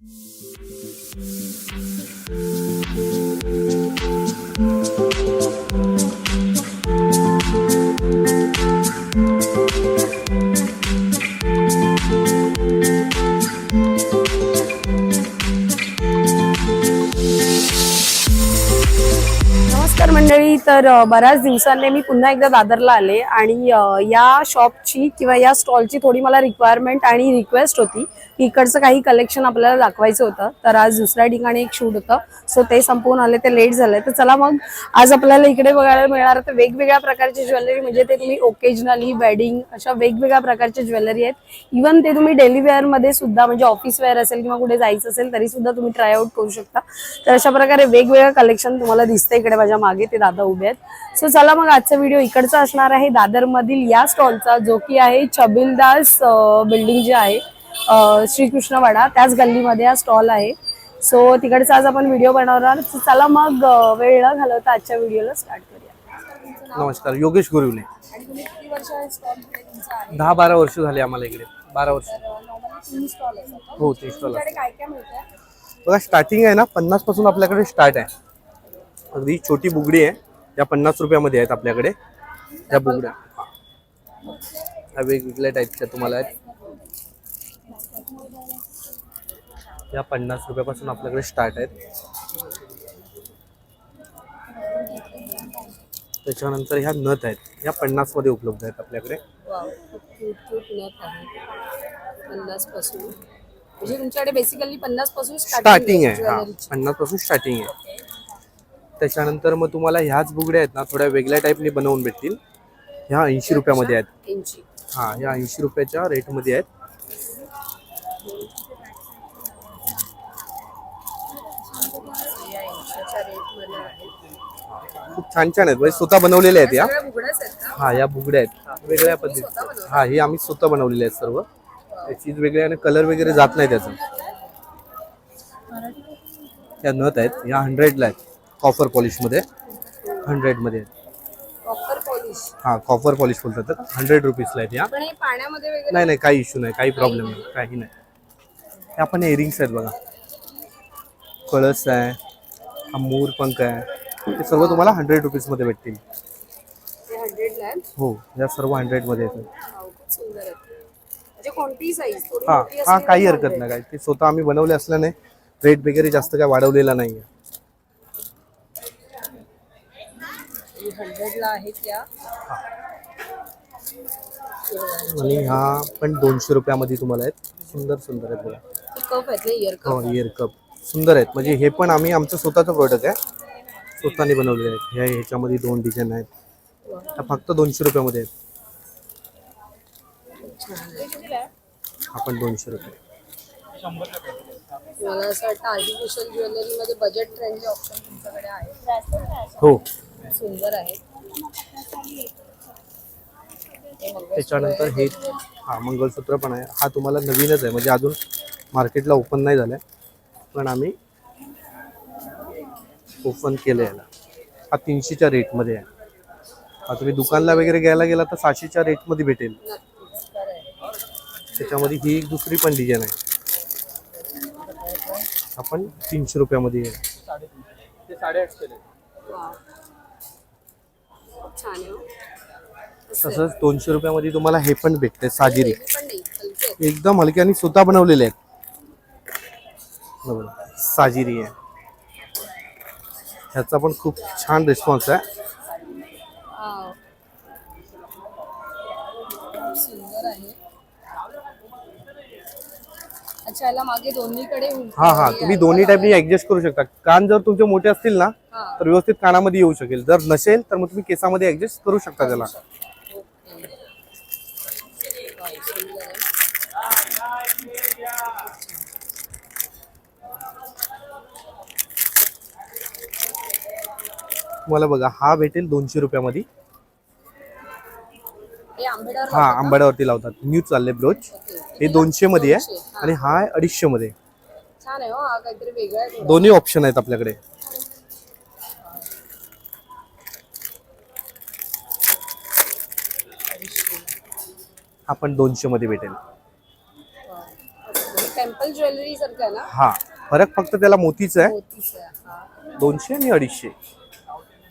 नमस्कार मंडळी. तर बऱ्याच दिवसांनी मी पुन्हा एकदा दादरला आले आणि या शॉपची किंवा या स्टॉलची थोडी मला रिक्वायरमेंट आणि रिक्वेस्ट होती की इकडचं काही कलेक्शन आपल्याला दाखवायचं होतं. तर आज दुसऱ्या ठिकाणी एक शूट होतं, सो ते संपवून आले, ते लेट झालंय. तर चला मग आज आपल्याला इकडे बघायला मिळणार तर वेगवेगळ्या प्रकारची ज्वेलरी, म्हणजे ते तुम्ही ओकेजनली, वेडिंग, अशा वेगवेगळ्या प्रकारच्या ज्वेलरी आहेत. इव्हन ते तुम्ही डेली वेअर मध्ये सुद्धा, म्हणजे ऑफिस वेअर असेल किंवा कुठे जायचं असेल तरी सुद्धा तुम्ही ट्राय आउट करू शकता. तर अशा प्रकारे वेगवेगळं कलेक्शन तुम्हाला दिसतंय इकडे माझ्या मागे, ते दादा उभे आहेत. सो चला मग आजचा व्हिडिओ इकडचा असणार आहे दादर मधील या स्टॉलचा, जो की आहे छबिलदास बिल्डिंग जे आहे श्रीकृष्णवाडा, त्याच गल्लीमध्ये हा स्टॉल आहे. सो तिकडचा आज आपण व्हिडिओ बनवणार. चला मग वेळ न घालवता आजच्या व्हिडिओला स्टार्ट करूया. नमस्कार, योगेश गुरुवले. आणि तुम्ही किती वर्ष स्टॉल तुमचा आहे? 10-12 वर्ष झाले आम्हाला इकडे. 12 वर्ष. नॉर्मली 3 स्टॉल असतात. हो, 3 स्टॉल. काय काय मिळतं? बघा, स्टार्टिंग आहे ना 50 पासून आपल्याकडे स्टार्ट आहे. अगदी छोटी बुगडी आहे, या 50 रुपयामध्ये आहेत आपल्याकडे. त्या बुगड्या ह्या वेगवेगळ्या टाईपच्या तुम्हाला आहेत. या 50 रुपयापासून आपल्याकडे स्टार्ट आहेत. त्याच्यानंतर ह्या नथ आहेत, ह्या 50 मध्ये उपलब्ध आहेत आपल्याकडे. पन्नास पासून, म्हणजे तुमच्याकडे बेसिकली 50 पासून स्टार्टिंग आहे. हा, 50 पासून स्टार्टिंग आहे. त्याच्यानंतर मग तुम्हाला ह्याच बुगड्या आहेत ना, थोड्या वेगळ्या टाईपने बनवून भेटतील. ह्या 80 रुपयामध्ये आहेत. हा, ह्या 80 रुपयाच्या रेटमध्ये आहेत. खूप छान छान आहेत, म्हणजे स्वतः बनवलेले आहेत या. हा, या बुगड्या आहेत वेगळ्या पद्धतीच्या. हा, हे आम्ही स्वतः बनवलेले आहेत सर्व. त्याची वेगळे आणि कलर वगैरे जात नाही त्याचा. या नथ आहेत, या 100ला आहेत. कॉपर पॉलिश मध्ये 100 मध्ये आहेत. Copper polish. हा, कॉपर पॉलिश बोलतात. 100 रुपीजला आहेत या. पाण्यामध्ये नाही नाही, काही इश्यू नाही, काही प्रॉब्लेम नाही, काही नाही. हे आपण इयरिंग्स आहेत बघा, कळस आहे, हा मोर पंख आहे, हे सर्व तुम्हाला 100 रुपीज मध्ये भेटतील. हो, या सर्व 100 मध्ये येतात. हा हा, काही हरकत नाही. काय ते स्वतः आम्ही बनवले असल्याने रेट वगैरे जास्त काय वाढवलेला नाहीये. 100ला आहेत त्या. आणि ह्या पण 200 रुपयामध्ये तुम्हाला आहेत. सुंदर सुंदर आहेत बघा. कप आहेत ना, इयर कप. हो, इयर कप सुंदर आहेत. म्हणजे हे पण आम्ही आमचं स्वतःचं प्रोडक्ट आहे, स्वतःने बनवलेले आहेत. ह्याच्यामध्ये 2 डिझाईन आहेत. त्या फक्त 200 रुपयामध्ये आहेत. आपण 200 रुपये. मला असं वाटतं आर्टिफिशियल ज्वेलरी मध्ये बजेट फ्रेंडली ऑप्शन तुमच्याकडे आहे. हो, सुंदर आहे. त्याच्यानंतर हे हा मंगळसूत्र पण आहे. हा तुम्हाला नवीनच आहे, म्हणजे अजून मार्केटला ओपन नाही झालंय, पण आम्ही ओपन केलं याला. हा 300च्या रेटमध्ये आहे. हा तुम्ही दुकानला वगैरे घ्यायला गेला तर 600च्या रेटमध्ये भेटेल. त्याच्यामध्ये ही एक दुसरी पण डिझाईन आहे, आपण 300 रुपयामध्ये आहे. तसंच 200 रुपयामध्ये तुम्हाला हे पण भेटते, साजिरी. एकदम हलके आणि स्वतः बनवलेले आहेत. साजिरी आहे, ह्याचा पण खूप छान रिस्पॉन्स आहे. सुंदर आहे. अच्छा, याला मागे दोन्हीकडे. हा हा, तुम्ही दोन्ही टाईपनी ऍडजस्ट करू शकता. कान जर तुमचे मोठे असतील ना तर व्यवस्थित कानामध्ये येऊ शकेल. जर नसेल तर मग तुम्ही केसामध्ये ऍडजस्ट करू शकता त्याला. मला बघा, हा भेटेल 200 रुपयामध्ये. हा, आंबाड्यावरती लावतात. न्यू चालले ब्रोच. हे 200 मध्ये आहे आणि हा 250 मध्ये. छान आहे. हा काहीतरी वेगळा आहे. दोन्ही ऑप्शन आहेत आपल्याकडे. आपण 200 मध्ये भेटेल. टेम्पल ज्वेलरी सारखं आहे ना? हा, फरक फक्त त्याला मोतीच आहे. मोतीचं आहे. हा, 200 आणि 250.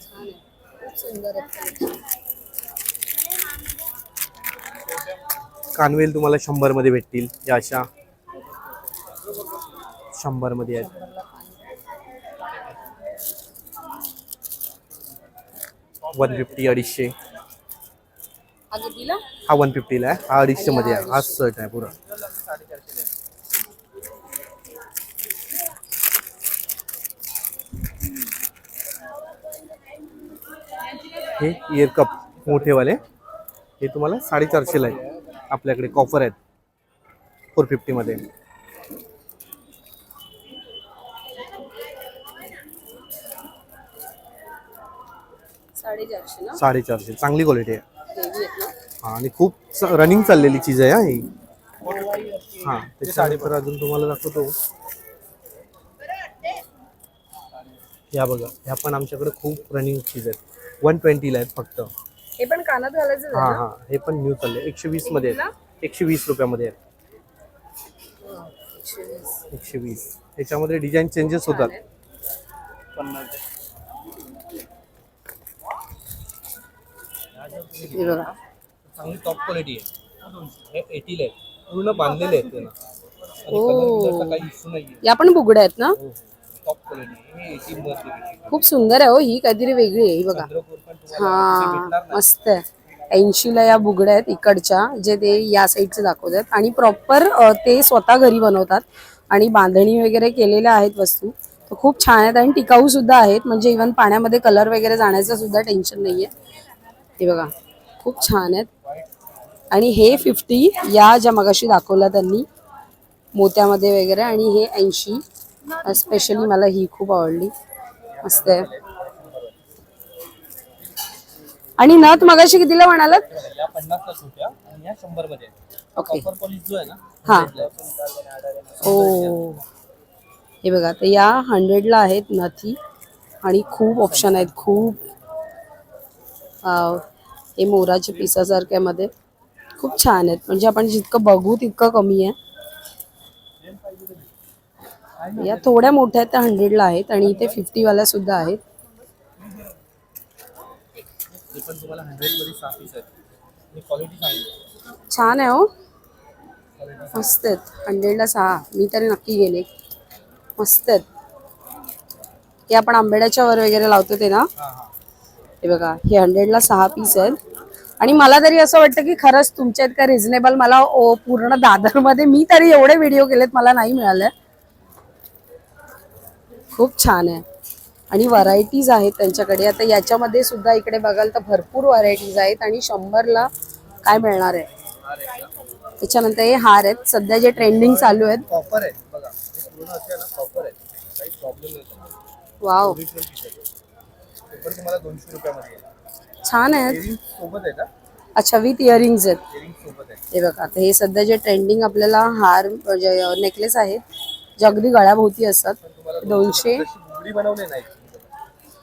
छान आहे. खूप सुंदर आहे. कानवेल तुम्हाला 100 मध्ये भेटतील. या अशा 100 मध्ये आहेत. 150, 250. हा कितीला? हा 150 ला आहे. हा 250 मध्ये आहे. हा सेट आहे पुरा. हे इयर कप मोठेवाले, हे तुम्हाला 450 ला आहे. आपल्याकडे कॉपर आहेत 450 मध्ये. $450 ना? 450, चांगली क्वालिटी आहे. हेवी आहेत ना? हा, आणि खूप रनिंग चाललेली चीज आहे हा ही. हा, त्याच्यानंतर अजून तुम्हाला दाखवतो. या बघा, ह्या पण आमच्याकडे खूप रनिंग चीज आहेत. 120 ला आहेत फक्त. हे पण कानात घालायचं हा आहे ना? हा, हे पण न्यू चालले. 120 मध्ये आहेत. 120 रुपयामध्ये आहेत. 120. त्याच्यामध्ये डिझाईन चेंजेस होतात. हे बघा. चांगली टॉप क्वालिटी आहे. हे 80 ला आहेत. पूर्ण बांधलेले आहेत त्यांना. आणि ओ. कलर बिलरचा काही इश्यू नाहीये. या पण बुगड्या आहेत ना? Top quality. हे 80 मध्ये. खूप सुंदर आहे हो. ही काहीतरी वेगळी आहे. ही बघा. हा, मस्त आहे. 80 ला या बुगड्या आहेत इकडच्या, जे ते या साईडचे दाखवतात. आणि प्रॉपर ते स्वतः घरी बनवतात आणि बांधणी वगैरे केलेल्या आहेत वस्तू. तर खूप छान आहेत आणि टिकाऊ सुद्धा आहेत. म्हणजे इव्हन पाण्यामध्ये कलर वगैरे जाण्याचं सुद्धा टेन्शन नाहीये. हे बघा, खूप छान आहेत. आणि हे 50, या ज्या मगाशी दाखवला त्यांनी मोत्यामध्ये वगैरे, आणि हे 80. स्पेशली मला ही खूप आवडली. मस्त आहे. आणि नथ मगाशी कितीला म्हणालात? या 50 ला छोट्या आणि या 100 मध्ये आहेत. ओके. कॉपर पॉलिश जो आहे ना. हा. ओ, हे बघा, तर या 100 ला आहेत नथी. आणि खूप ऑप्शन आहेत. खूप. हे मोराच्या पिसासारख्या मध्ये खूप छान आहेत. म्हणजे आपण जितकं बघू तितकं कमी आहे. या थोड्या मोठ्या आहेत, त्या 100 ला आहेत. आणि इथे 50 वाल्या सुद्धा आहेत. हे पण तुम्हाला 100 मध्ये 6 पीस आहेत. आणि क्वालिटी चांगली. छान आहे हो. मस्त आहेत. 100 ला 6. मी तरी नक्की गेले. मस्त आहेत. हे आपण आंबेड्याच्या वर वगैरे लावतो ते ना? हे बघा, हे 100 ला 6 पीस आहेत. आणि मला तरी असं वाटतं की खरंच तुमच्या इतका रिझनेबल मला पूर्ण दादरमध्ये मी तरी एवढे व्हिडिओ केलेत, मला नाही मिळाले. खूप छान आहे. आणि व्हरायटीज आहेत त्यांच्याकडे. आता याच्यामध्ये सुद्धा इकडे बघाल तर भरपूर व्हरायटीज आहेत. आणि 100 ला काय मिळणार आहे. त्याच्यानंतर हे हार आहेत सध्या जे ट्रेंडिंग चालू आहेत. कॉपर आहे बघा. हे पूर्ण असे ना कॉपर आहे. काही प्रॉब्लेम नाही. वाव, पण तुम्हाला 200 रुपयामध्ये आहे. छान आहेत. इयरिंग सोबत आहे का? अच्छा, विथ इयरिंग्स आहेत. इयरिंग सोबत आहे. हे बघा, आता हे सध्या जे ट्रेंडिंग आपल्याला हार नेकलेस आहेत जे अगदी गळ्याभोवती असतात. 200. बुगडी बनवले नाही.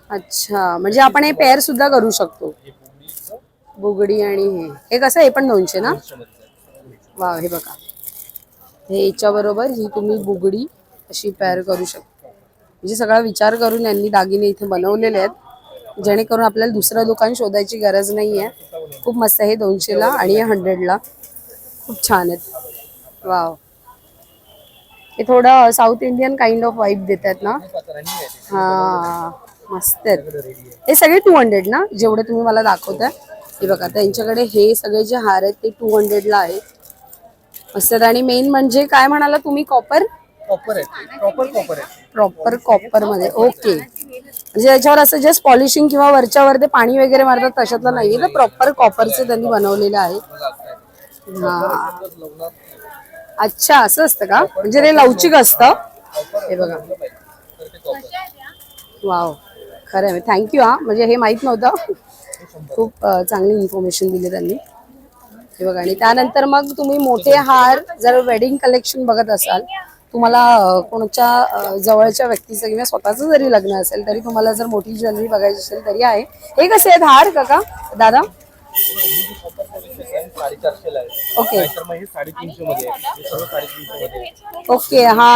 अच्छा, म्हणजे आपण हे पेअर सुद्धा करू शकतो. हे बुगडीचं बुगडी आणि हे कसं, हे पण 200 ना? 200 मध्ये आहे. वा, हे बघा, हे याच्या बरोबर ही तुम्ही बुगडी अशी पेअर करू शकता. म्हणजे सगळा विचार करून यांनी दागिने इथे बनवलेले आहेत, जेणेकरून आपल्याला दुसरं दुकान शोधायची गरज नाही आहे. खूप मस्त आहे. हे 200 ला आणि हे 100 ला. खूप छान आहेत. वाव, हे थोडं south Indian kind of vibe देतात ना? हा, मस्त आहेत. हे सगळे 200 ना, जेवढे तुम्ही मला दाखवताय? हे बघा, त्यांच्याकडे हे सगळे जे हार आहेत ते 200 ला आहेत. मस्त. आणि मेन म्हणजे काय म्हणाला तुम्ही? कॉपर? कॉपर आहे. प्रॉपर कॉपर आहे. प्रॉपर कॉपर मध्ये. ओके. म्हणजे याच्यावर असं जस्ट पॉलिशिंग किंवा वरच्यावर ते पाणी वगैरे मारतात तशातलं नाहीये, तर प्रॉपर कॉपरचे त्यांनी बनवलेलं आहे. हा, अच्छा, असं असतं का? म्हणजे ते लवचिक असतं. हे बघा, वाव, खरं आहे. थँक्यू. हा, म्हणजे हे माहित नव्हतं. खूप चांगली इन्फॉर्मेशन दिली त्यांनी. हे बघा, आणि त्यानंतर मग तुम्ही मोठे हार जर वेडिंग कलेक्शन बघत असाल, तुम्हाला कोणाच्या जवळच्या व्यक्तीचं किंवा स्वतःचं जरी लग्न असेल तरी तुम्हाला जर मोठी ज्वेलरी बघायची असेल तरी आहे. हे कसे आहेत हार काका दादा? 450 ला आहे. ओके नाहीतर मग हे 350 मध्ये आहे. हे सर्व 350 मध्ये आहे. ओके हा,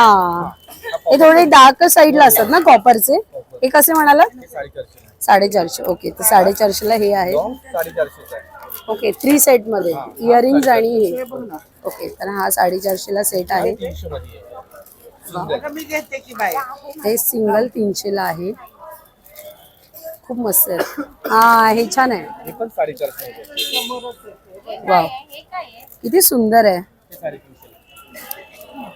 हे थोडे डार्क साईडला असतात ना कॉपरचे. हे कसे म्हणाला? हे 450 ला आहे. 450. ओके, तर 450 ला हे आहे. लॉंग 450 चा आहे. ओके, 3 सेट मध्ये इयरिंग्स आणि हे. ओके, तर हा 450 ला सेट आहे. 300 मध्ये आहे. हे सिंगल 300 ला आहे. खूप मस्त आहे. हा, हे छान आहे. हे पण 450 मध्ये आहे. वाव, किती सुंदर आहे. हे 350 ला.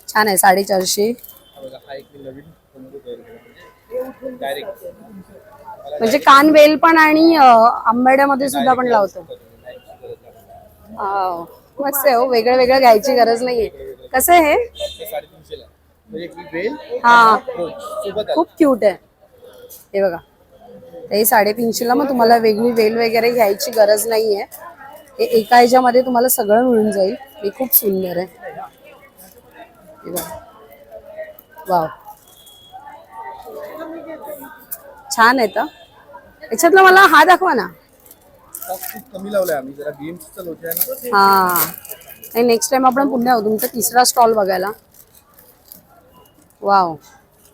छान आहे. 450. हा बघा, हा एक नवीन कोंबो तयार केला. डायरेक्ट म्हणजे कानवेल पण आणि आंबाड्यामध्ये सुद्धा पण लावतो. वाव, मस्त आहे हो. वेगळं वेगळं घ्यायची गरज नाहीये. कसं आहे हे? हे 350 ला आहे. म्हणजे एक वेल हा, रोज सोबत खूप क्यूट आहे. हे बघा, हे 350 ला. मग तुम्हाला वेगळी वेल वगैरे घ्यायची गरज नाहीये. हे एका ह्याच्यामध्ये तुम्हाला सगळं मिळून जाईल. हे खूप सुंदर आहे. हे बघा, वाव, छान आहे. तर याच्यातला मला हा दाखवा ना. खूप कमी लावलाय आम्ही, जरा बीएमसीचा लोचा आहे ना. हा, नेक्स्ट टाइम आपण पुन्हा येऊ तुमचा तिसरा स्टॉल बघायला. वाव,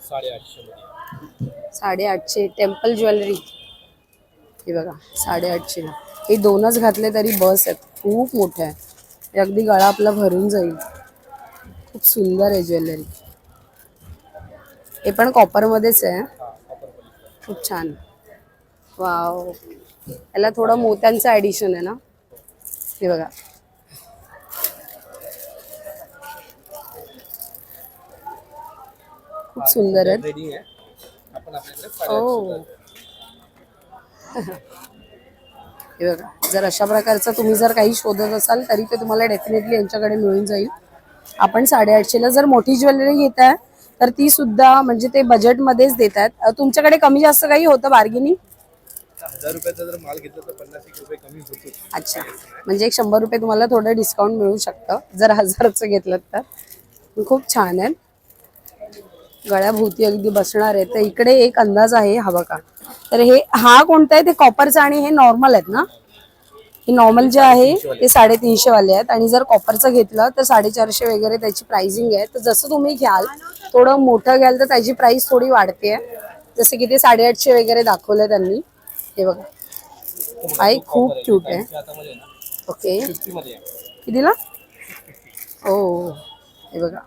850 मध्ये. 850 टेम्पल ज्वेलरी. हे बघा, 850 ला. हे दोनच घातले तरी बस आहेत. खूप मोठे आहे. हे अगदी गळा आपला भरून जाईल. खूप सुंदर आहे ज्वेलरी. हे पण कॉपर मध्येच आहे. खूप छान. वाव, याला थोडं मोत्यांचं ऍडिशन आहे ना. हे बघा, खूप सुंदर आहे. रेडी आहे. आपण आपल्याकडे ओ, हे बघा, जर अशा प्रकारचं तुम्ही जर काही शोधत असाल तरी ते तुम्हाला डेफिनेटली यांच्याकडे मिळून जाईल. आपण 850 ला जर मोठी ज्वेलरी घेताय तर ती सुद्धा म्हणजे ते बजेटमध्येच देतात. तुमच्याकडे कमी जास्त काही होतं बार्गेनिंग? 1000 रुपयाचा जर माल घेतला तर 50 रुपये कमी होतो. अच्छा, म्हणजे एक 100 रुपये तुम्हाला थोडं डिस्काउंट मिळू शकतं जर 1000चं घेतलं तर. खूप छान आहे. गळ्याभोवती अगदी बसणार आहे. तर इकडे एक अंदाज आहे हा बघा. तर हे हा कोणता आहे? ते कॉपरचं आणि हे नॉर्मल आहेत ना. हे नॉर्मल जे आहे ते 350 वाले आहेत आणि जर कॉपरचं घेतलं तर 450 वगैरे त्याची प्राइसिंग आहे. तर जसं तुम्ही घ्याल, थोडं मोठं घ्याल तर त्याची प्राइस थोडी वाढते. जसं की ते 850 वगैरे दाखवलं त्यांनी. हे बघा, आहे खूप क्यूट आहे. ओके, कितीला? ओ, हे बघा,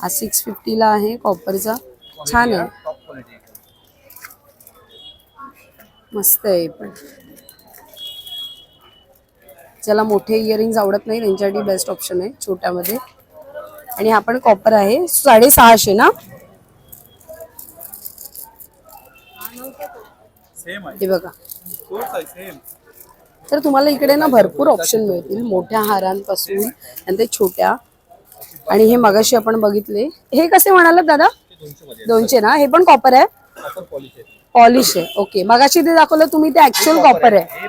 हा 650 ला आहे कॉपरचा. छान आहे, मस्त आहे. पण ज्याला मोठे इयरिंग्स आवडत नाही त्यांच्यासाठी बेस्ट ऑप्शन आहे छोट्यामध्ये. आणि हा पण कॉपर आहे. 650 ना. हे बघा, तर तुम्हाला इकडे ना भरपूर ऑप्शन मिळतील मोठ्या हारांपासून आणि ते छोट्या. आणि हे मगाशी आपण बघितले, हे कसे म्हणालात दादा? 200 ना. हे पण कॉपर आहे, पॉलिश आहे. ओके, मगाशी ते दाखवलं तुम्ही ते ऍक्च्युअल कॉपर आहे.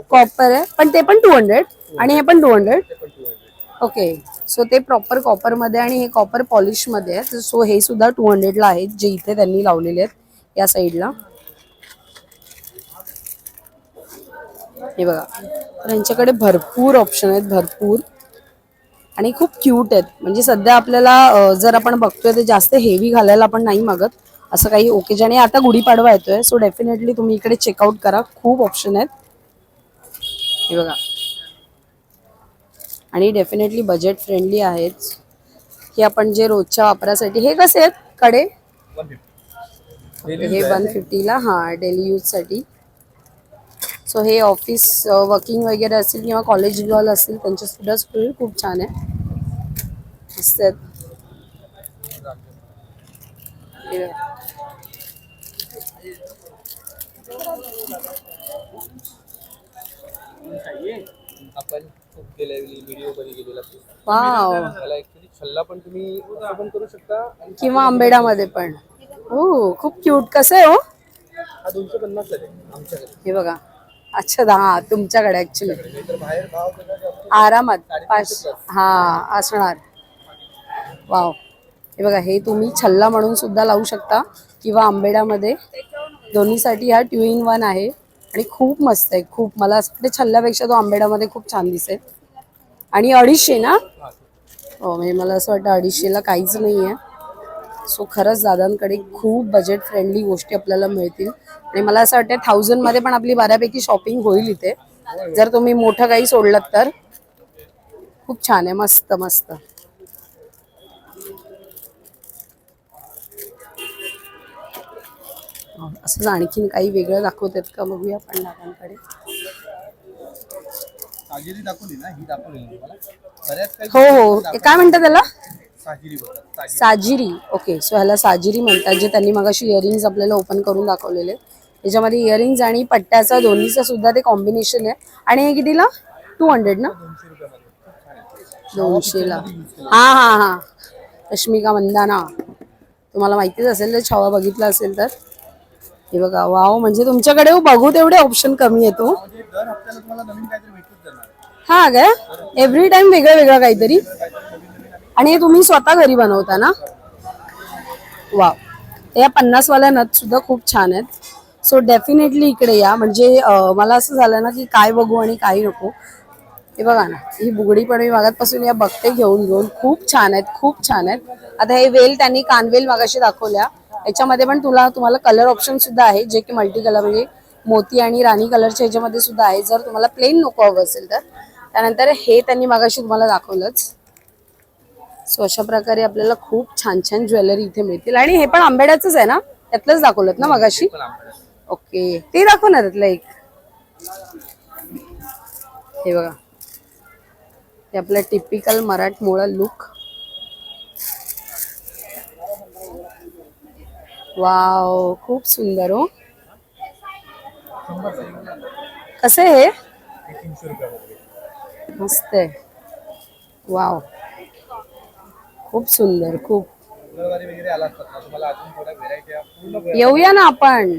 कॉपर आहे, पण ते पण 200 आणि हे पण 200. ओके, सो ते प्रॉपर कॉपर मध्ये आणि हे कॉपर पॉलिश मध्ये आहे. सो हे सुद्धा 200 ला आहेत, जे इथे त्यांनी लावलेले आहेत या साईडला. हे बघा, तर यांच्याकडे भरपूर ऑप्शन आहेत, भरपूर, आणि खूप क्यूट आहेत. म्हणजे सध्या आपल्याला जर आपण बघतोय तर जास्त हेवी घालायला आपण नाही मागत असं काही ओकेजन. आणि आता गुढीपाडवा येतोय, सो डेफिनेटली तुम्ही इकडे चेकआउट करा. खूप ऑप्शन आहेत. हे बघा, आणि डेफिनेटली बजेट फ्रेंडली आहेत. हे आपण जे रोजच्या वापरासाठी, हे कसे आहेत कडे? हे 150 ला. हा, डेली यूज साठी. सो हे ऑफिस वर्किंग वगैरे असेल किंवा कॉलेज गर्ल असतील त्यांच्या सुद्धा खूप छान आहे, मस्त आहेत. आपण खूप केले व्हिडिओ मध्ये गेलेला. वाव, त्याला ऍक्च्युअली छल्ला पण तुम्ही असं पण करू शकता किंवा आंबेडामध्ये पण. हो, खूप क्यूट. कसं आहे हो? हा 250 ला आहे आमच्याकडे. हे बघा, अच्छा, हा तुमच्याकडे ऍक्च्युली नाहीतर बाहेर भाव आरामात 5 हा असणार. वाव, हे बघा, हे तुम्ही छल्ला म्हणून सुद्धा लावू शकता किंवा आंबेडामध्ये, दोन्हीसाठी हा 2 in 1 आहे. आणि खूप मस्त आहे. खूप मला असं वाटतं छल्ल्यापेक्षा तो आंबेडामध्ये खूप छान दिसेल. आणि 250 ना? हो, म्हणजे मला असं वाटतं 250ला काहीच नाही आहे. सो खरंच दादांकडे खूप बजेट फ्रेंडली गोष्टी आपल्याला मिळतील. आणि मला असं वाटतं 1000 मध्ये पण आपली बऱ्यापैकी शॉपिंग होईल इथे, जर तुम्ही मोठं काही सोडलं तर. खूप छान आहे, मस्त मस्त. असंच आणखीन काही वेगळं दाखवतात का बघूया आपण दादांकडे. हो हो, काय म्हणतात त्याला? साजिरी. ओके, सो ह्याला साजिरी म्हणतात, जे त्यांनी मगाशी इयरिंग्स आपल्याला ओपन करून दाखवलेले. त्याच्यामध्ये इयरिंग्स आणि पट्ट्याचा दोन्हीचा सुद्धा ते कॉम्बिनेशन आहे. आणि हे कितीला? 200 ना? 200ला. हा हा हा, रश्मिका मंदाना, तुम्हाला माहितीच असेल तर, छावा बघितला असेल तर. हे बघा, वाव, म्हणजे तुमच्याकडे बघू तेवढे ऑप्शन कमी येतो. हा काय, एव्हरी टाइम वेगळं वेगळं काहीतरी. आणि हे तुम्ही स्वतः घरी बनवता ना? वाव, या 50 वाल्या नथ सुद्धा खूप छान आहेत. सो डेफिनेटली इकडे या. म्हणजे मला असं झालं ना की काय बघू आणि काय नको. हे बघा ना, ही बुगडी पण मी मागातपासून या बघते घेऊन घेऊन. खूप छान आहेत, खूप छान आहेत. आता हे वेल त्यांनी कानवेल मागाशी दाखवल्या, याच्यामध्ये पण तुम्हाला कलर ऑप्शन सुद्धा आहे, जे की मल्टी कलर, म्हणजे मोती आणि राणी कलरच्या ह्याच्यामध्ये सुद्धा आहे, जर तुम्हाला प्लेन नको हवं असेल तर. त्यानंतर हे त्यांनी मागाशी तुम्हाला दाखवलंच. सो अशा प्रकारे आपल्याला खूप छान छान ज्वेलरी इथे मिळतील. आणि हे पण आंबेड्याचंच आहे ना? त्यातलंच दाखवलं ना मगाशी? ओके, ते दाखव ना त्यातलं एक. हे बघा, हे आपलं टिपिकल मराठमोळा लुक. वाव, खूप सुंदर हो. कसं आहे हे? मस्त आहे. वाव, खूप सुंदर. खूप. येऊया ना आपण,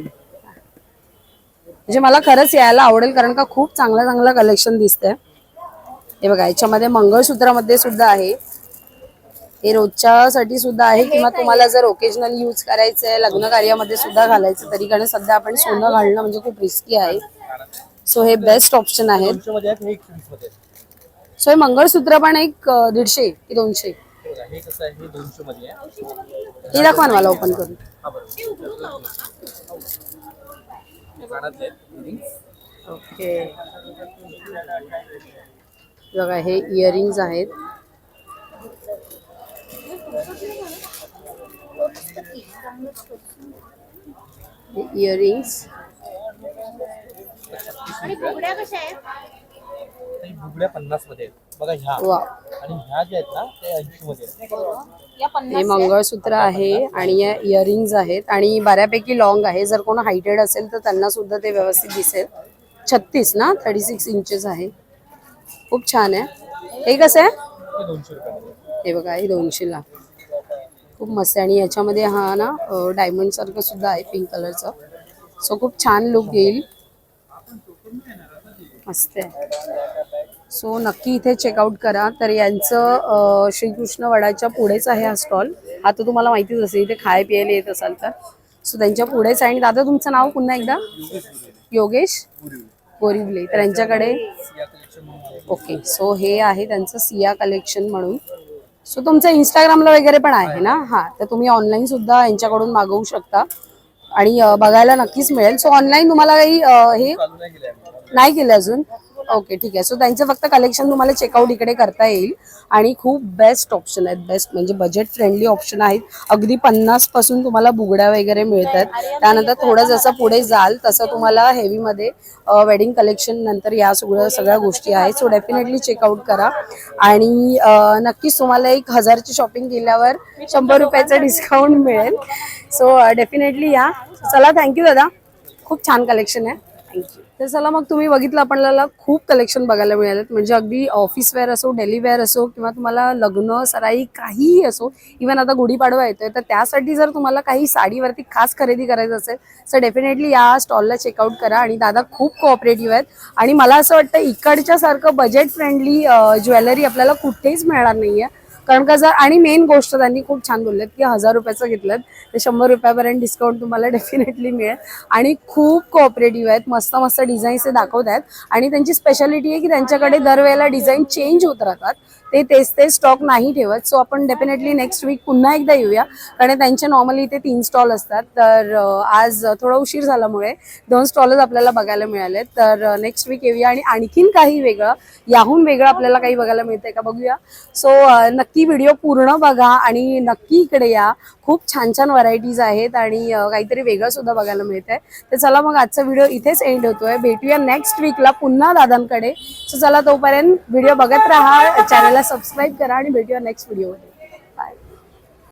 म्हणजे मला खरंच यायला आवडेल, कारण का खूप चांगलं चांगलं कलेक्शन दिसतंय. हे बघा, याच्यामध्ये मंगळसूत्रामध्ये सुद्धा आहे. हे रोजच्या साठी सुद्धा आहे, किंवा तुम्हाला जर ओकेजनल यूज करायचंय, लग्न कार्यामध्ये सुद्धा घालायचं तरी, कारण सध्या आपण सोनं घालणं म्हणजे खूप रिस्की आहे. सो हे बेस्ट ऑप्शन आहे. सो हे मंगळसूत्र पण एक 150 की 200? हे दाखवा ना मला ओपन करून. ओके, बघा, हे इयरिंग्स आहेत. इयरिंग्स बुगड्या 50 मध्ये बघा ह्या. आणि ह्या ज्या आहेत ना ते 80 मध्ये. हे मंगळसूत्र आहे आणि या इयरिंग्स आहेत आणि बऱ्यापैकी लॉंग आहे. जर कोण हायटेड असेल तर त्यांना सुद्धा ते व्यवस्थित दिसेल. 36 ना, 36 इंचेस आहे. खूप छान आहे. हे कसं आहे? हे बघा, हे 200ला. खूप मस्त आहे. आणि याच्यामध्ये हा ना डायमंड सारखं सुद्धा आहे, पिंक कलरचं. सो खूप छान लुक येईल. मस्त आहे. सो नक्की इथे चेकआउट करा. तर यांचं श्रीकृष्ण वडाच्या पुढेच आहे हा स्टॉल. हा तर तुम्हाला माहितीच असेल, इथे खाय प्यायला येत असाल तर. सो त्यांच्या पुढेच आहे. आणि दादा, तुमचं नाव पुन्हा एकदा? योगेश बोरिवले. तर यांच्याकडे, ओके, सो हे आहे त्यांचं सिया कलेक्शन म्हणून. सो तुमचं इंस्टाग्रामला वगैरे पण आहे ना? हां, तर तुम्ही ऑनलाईन सुद्धा यांच्याकडून मागवू शकता आणि बघायला नक्कीच मिळेल. सो ऑनलाईन तुम्हाला काही हे नाही केलं अजून? ओके, ठीक आहे. सो त्यांचं फक्त कलेक्शन तुम्हाला चेकआउट इकडे करता येईल. आणि खूप बेस्ट ऑप्शन आहेत, बेस्ट म्हणजे बजेट फ्रेंडली ऑप्शन आहेत. अगदी 50 पासून तुम्हाला बुगड्या वगैरे मिळतात. त्यानंतर थोडं जसं पुढे जाल तसं तुम्हाला हेवीमध्ये वेडिंग कलेक्शन, नंतर या सगळ्या गोष्टी आहेत. सो डेफिनेटली चेकआउट करा. आणि नक्कीच तुम्हाला 1000ची शॉपिंग केल्यावर 100 रुपयाचं डिस्काउंट मिळेल. सो डेफिनेटली या. चला, थँक्यू दादा, खूप छान कलेक्शन आहे. थँक्यू. तर चला, मग तुम्ही बघितलं, आपल्याला खूप कलेक्शन बघायला मिळालेत. म्हणजे अगदी ऑफिस वेअर असो, डेली वेअर असो, किंवा तुम्हाला लग्न सराई काहीही असो, इव्हन आता गुढीपाडवा येतोय, तर त्यासाठी जर तुम्हाला काही साडीवरती खास खरेदी करायचं असेल तर डेफिनेटली या स्टॉलला चेकआउट करा. आणि दादा खूप कोऑपरेटिव्ह आहेत. आणि मला असं वाटतं इकडच्या सारखं बजेट फ्रेंडली ज्वेलरी आपल्याला कुठेच मिळणार नाहीये. कारण का जर आणि मेन गोष्ट त्यांनी खूप छान बोललेत की 1000 रुपयाचं घेतलं तर 100 रुपयापर्यंत डिस्काउंट तुम्हाला डेफिनेटली मिळेल आणि खूप कोऑपरेटिव्ह आहेत, मस्त मस्त डिझाईन्स ते दाखवत आहेत आणि त्यांची स्पेशालिटी आहे की त्यांच्याकडे दरवेळेला डिझाईन चेंज होत राहतात, ते तेच स्टॉक नाही ठेवत. सो आपण डेफिनेटली नेक्स्ट वीक पुन्हा एकदा येऊया कारण त्यांचे नॉर्मली इथे 3 स्टॉल असतात. तर आज थोडा उशीर झाल्यामुळे 2 स्टॉलच आपल्याला बघायला मिळाले. तर नेक्स्ट वीक येऊया आणि आणखीन काही वेगळं, याहून वेगळं आपल्याला काही बघायला मिळतंय का बघूया. सो नक्की व्हिडिओ पूर्ण बघा आणि नक्की इकडे या. खूप छान छान व्हरायटीज आहेत आणि काहीतरी वेगळं सुद्धा बघायला मिळतंय. तर चला मग आजचा व्हिडिओ इथेच एंड होतोय. भेटूया नेक्स्ट वीकला पुन्हा दादांकडे. सो चला तोपर्यंत व्हिडिओ बघत राहा, चॅनलला सबस्क्राईब करा आणि भेटूया नेक्स्ट व्हिडिओमध्ये.